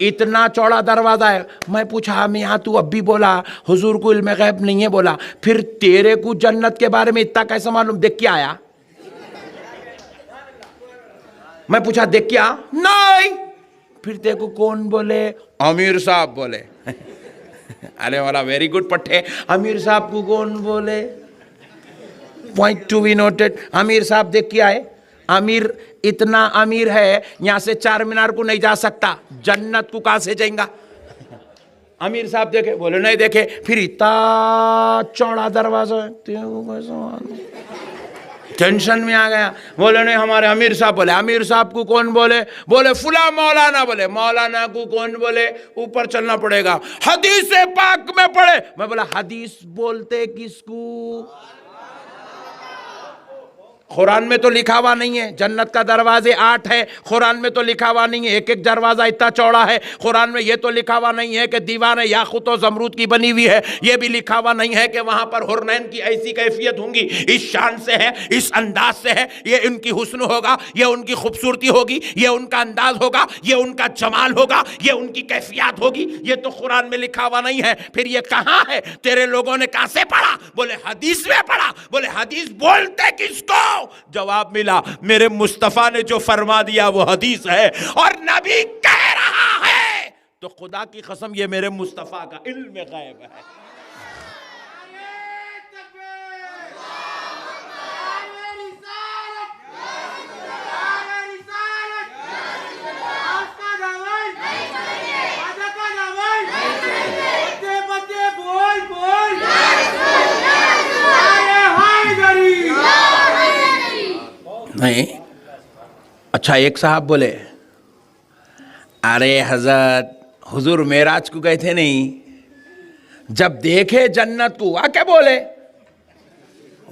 इतना चौड़ा दरवाजा है। मैं पूछा मियाँ तू अब भी बोला हुजूर को इल्म गैब नहीं है, बोला फिर तेरे को जन्नत के बारे में इतना कैसे मालूम, देख के आया? मैं पूछा देख क्या? नहीं। फिर तेरे को कौन बोले? अमीर साहब बोले। अरे वाला वेरी गुड पट्टे, अमीर साहब को कौन बोले? Point to be noted. अमीर साहब देख के आए। अमीर इतना अमीर है यहां से चार मीनार को नहीं जा सकता, जन्नत को कहां से जाएगा? अमीर साहब देखे? बोले नहीं देखे। फिर इतना चौड़ा दरवाजा है, टेंशन में आ गया। बोले नहीं हमारे अमीर साहब। बोले अमीर साहब को कौन बोले? बोले फुला मौलाना। बोले मौलाना को कौन बोले? ऊपर चलना पड़ेगा, हदीस पाक में पढ़े। मैं बोला हदीस बोलते किसको? कुरान में तो लिखा हुआ नहीं है जन्नत का दरवाजे 8 है, कुरान में तो लिखा हुआ नहीं है एक एक दरवाजा इतना चौड़ा है। कुरान में ये तो लिखा हुआ नहीं है कि दीवारें याकूत और जमरूद की बनी हुई है। ये भी लिखा हुआ नहीं है कि वहां पर हुरनैन की ऐसी कैफियत होंगी, इस शान से है, इस अंदाज से है, ये इनकी हुस्न होगा, ये उनकी खूबसूरती होगी, ये उनका अंदाज होगा, ये उनका जमाल होगा, ये उनकी कैफियत होगी। ये तो कुरान में लिखा हुआ नहीं है। फिर ये कहाँ है? तेरे लोगों ने कहां से पढ़ा? बोले हदीस में पढ़ा। बोले हदीस बोलते किसको? जवाब मिला मेरे मुस्तफा ने जो फरमा दिया वो हदीस है और नबी कह रहा है, तो खुदा की कसम ये मेरे मुस्तफा का इल्म गैब है। नहीं। अच्छा एक साहब बोले अरे हजरत हुजूर मेराज को गए थे नहीं, जब देखे जन्नत को आके बोले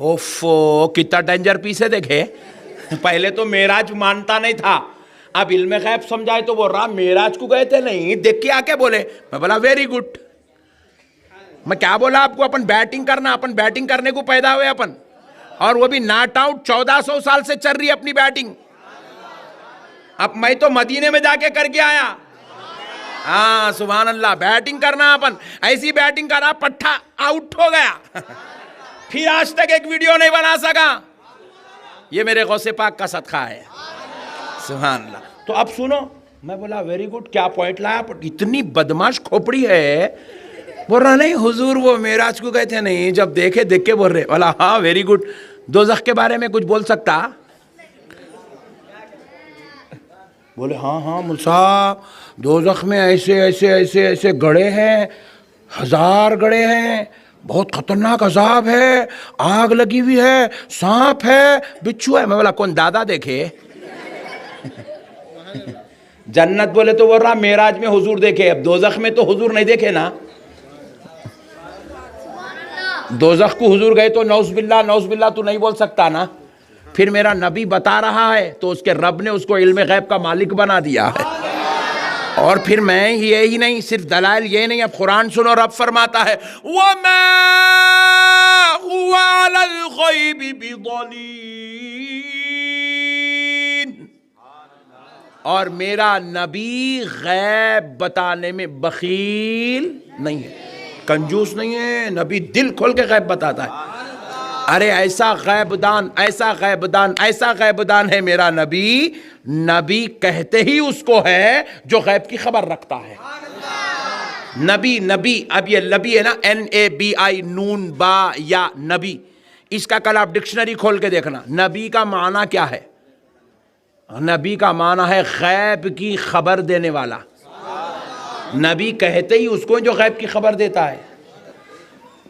ओफो कितना डेंजर पीस है देखे। पहले तो मेराज मानता नहीं था, अब इल्म गैब समझाए तो बोल रहा मेराज को गए थे नहीं, देख के आके बोले। मैं बोला वेरी गुड। मैं क्या बोला आपको? अपन बैटिंग करना, अपन बैटिंग करने को पैदा हुए अपन, और वो भी नॉट आउट 1400 साल से चल रही है अपनी बैटिंग। अब मैं तो मदीने में जाके करके आया। हाँ सुभान अल्लाह, बैटिंग करना अपन, ऐसी बैटिंग करा पट्टा आउट हो गया। फिर आज तक एक वीडियो नहीं बना सका। ये मेरे गौसे पाक का सदका है, सुभान अल्लाह। तो अब सुनो, मैं बोला वेरी गुड, क्या पॉइंट लाया? इतनी बदमाश खोपड़ी है। बोल रहा नहीं हुजूर वो मेराज को गए थे नहीं, जब देखे देख के बोल रहे। बोला हाँ वेरी गुड। दोज़ख के बारे में कुछ बोल सकता? बोले हाँ हाँ मुल साहब, दोज़ख में ऐसे ऐसे ऐसे ऐसे गड़े हैं, 1000 गड़े हैं, बहुत खतरनाक अजाब है, आग लगी हुई है, सांप है, बिच्छू है। मैं बोला कौन दादा देखे? जन्नत बोले तो बोल रहा मेराज में हुजूर देखे, अब दोज़ख में तो हुजूर नहीं देखे ना। दोज़ख को हुजूर गए तो नौज़बिल्ला तू नहीं बोल सकता ना। फिर मेरा नबी बता रहा है तो उसके रब ने उसको इल्म गैब का मालिक बना दिया है। और फिर मैं यही नहीं, सिर्फ दलाइल ये नहीं, अब कुरान सुनो, रब फरमाता है वमा हुवा अलल गैबि बिज़नीन, और मेरा नबी गैब बताने में बखील नहीं है, कंजूस नहीं है। नबी दिल खोल के गैब बताता है। अरे ऐसा गैबदान, ऐसा गैबदान, ऐसा गैबदान है मेरा नबी, नबी कहते ही उसको है जो गैब की खबर रखता है। नबी नबी, अब ये नबी है ना, NABI, नून बा या नबी, इसका कल आप डिक्शनरी खोल के देखना। नबी का माना क्या है? नबी का माना है गैब की खबर देने वाला। नबी कहते ही उसको जो गैब की खबर देता है।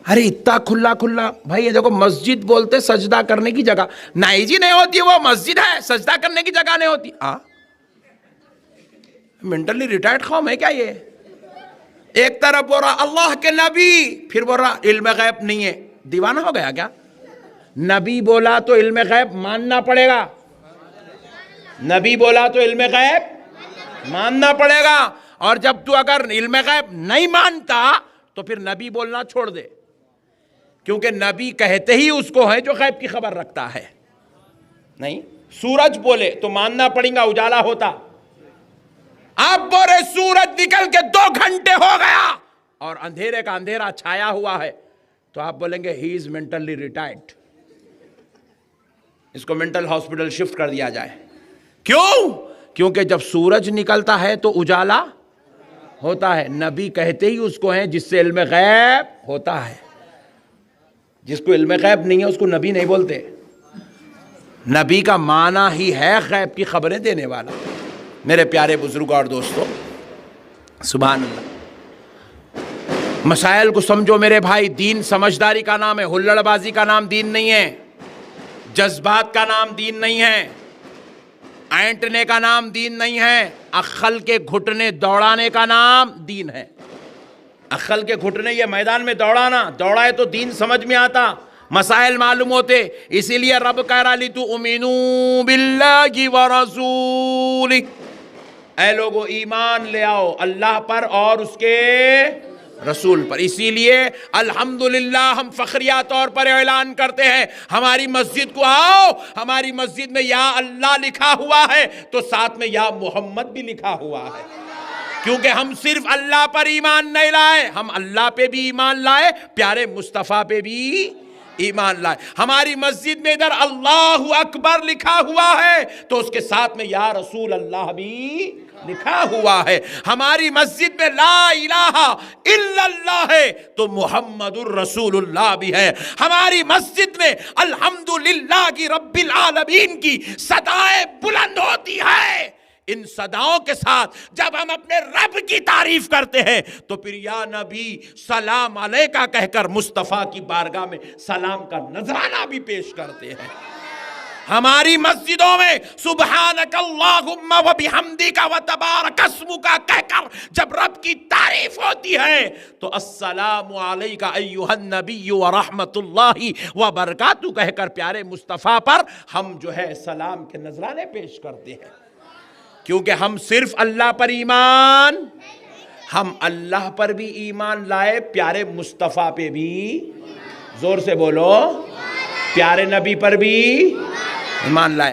अरे इतना खुला खुला भाई, ये देखो मस्जिद बोलते सजदा करने की जगह नहीं जी, नहीं होती, वो मस्जिद है, सजदा करने की जगह नहीं होती। मेंटली रिटायर्ड कौम है क्या ये? एक तरफ बोल रहा अल्लाह के नबी, फिर बोल रहा इल्म गैब नहीं है। दीवाना हो गया क्या? नबी बोला तो इल्म गैब मानना पड़ेगा, नबी बोला तो इल्म गैब मानना पड़ेगा। और जब तू अगर इल्म गैब नहीं मानता तो फिर नबी बोलना छोड़ दे, क्योंकि नबी कहते ही उसको है जो गैब की खबर रखता है। नहीं, सूरज बोले तो मानना पड़ेगा, उजाला होता। آپ بولے سورج نکل کے 2 گھنٹے ہو گیا اور اندھیرے کا اندھیرا چھایا ہوا ہے، تو آپ بولیں گے ہی از مینٹلی ریٹائرڈ، اس کو مینٹل ہاسپٹل شفٹ کر دیا جائے۔ کیوں؟ کیونکہ جب سورج نکلتا ہے تو اجالا ہوتا ہے۔ نبی کہتے ہی اس کو ہیں جس سے علم غیب ہوتا ہے، جس کو علم غیب نہیں ہے اس کو نبی نہیں بولتے۔ نبی کا معنی ہی ہے غیب کی خبریں دینے والا۔ میرے پیارے بزرگ اور دوستو، سبحان اللہ، مسائل کو سمجھو میرے بھائی۔ دین سمجھداری کا نام ہے، ہلڑ بازی کا نام دین نہیں ہے، جذبات کا نام دین نہیں ہے، اینٹنے کا نام دین نہیں ہے، عقل کے گھٹنے دوڑانے کا نام دین ہے۔ عقل کے گھٹنے یہ میدان میں دوڑائے تو دین سمجھ میں آتا، مسائل معلوم ہوتے۔ اسی لیے رب کہہ رہا لِتُؤْمِنُوا بِاللَّهِ وَرَسُولِهِ، اے لوگو ایمان لے آؤ اللہ پر اور اس کے رسول پر۔ اسی لیے الحمدللہ ہم فخریہ طور پر اعلان کرتے ہیں، ہماری مسجد کو آؤ، ہماری مسجد میں یا اللہ لکھا ہوا ہے تو ساتھ میں یا محمد بھی لکھا ہوا ہے، کیونکہ ہم صرف اللہ پر ایمان نہیں لائے، ہم اللہ پہ بھی ایمان لائے، پیارے مصطفیٰ پہ بھی ایمان لائے۔ ہماری مسجد میں ادھر اللہ اکبر لکھا ہوا ہے تو اس کے ساتھ میں یا رسول اللہ بھی لکھا ہوا ہے۔ ہماری مسجد میں لا الہ الا اللہ ہے تو محمد الرسول اللہ بھی ہے۔ ہماری مسجد میں الحمدللہ کی رب العالمین کی صدائیں بلند ہوتی ہے۔ ان صداؤں کے ساتھ جب ہم اپنے رب کی تعریف کرتے ہیں تو پھر یا نبی سلام علیکہ کہہ کر مصطفیٰ کی بارگاہ میں سلام کا نذرانہ بھی پیش کرتے ہیں۔ ہماری مسجدوں میں سبحانک اللہم و بحمدک و تبارک اسمک کہہ کر جب رب کی تعریف ہوتی ہے تو السلام علیکہ ایہا النبی و رحمت اللہ و برکاتہ کہہ کر پیارے مصطفیٰ پر ہم جو ہے سلام کے نذرانے پیش کرتے ہیں، کیونکہ ہم صرف اللہ پر ایمان، ہم اللہ پر بھی ایمان لائے، پیارے مصطفیٰ پہ بھی، زور سے بولو، پیارے نبی پر بھی ایمان لائے۔